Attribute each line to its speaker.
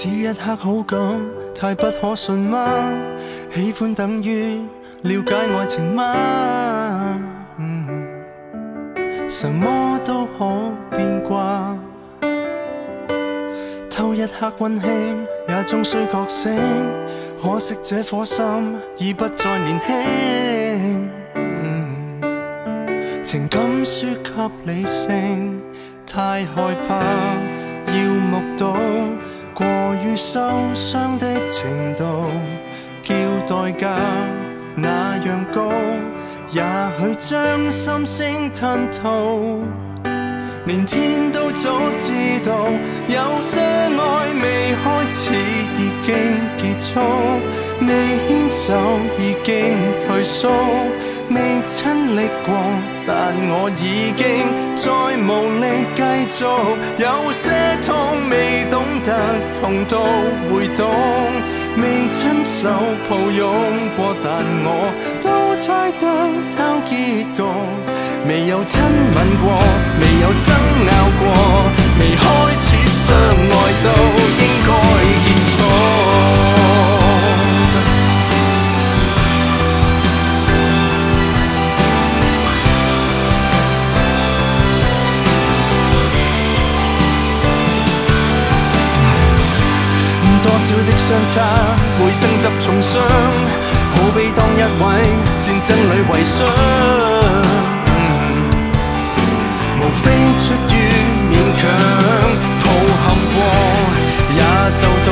Speaker 1: 只一刻好感太不可信嗎？喜歡等於了解愛情嗎？什麼都可變卦，偷一刻溫馨也終須覺醒，可惜這顆心已不再年輕。情感輸給理性，太害怕要目睹過於受傷的程度，叫代價那樣高，也許將心聲吞吐。連天都早知道，有些愛未開始已經結束，未牽手已經退縮，未親歷過，但我已經再無力繼續。有些痛未懂得痛到會懂，未親手抱擁過，但我都猜得透結局。未有親吻過，未有爭拗過，未開始相愛都應該結束。多少的相差會爭執重傷，好比當一位戰爭裏遺孀，無非出於勉強，抱憾過也就懂。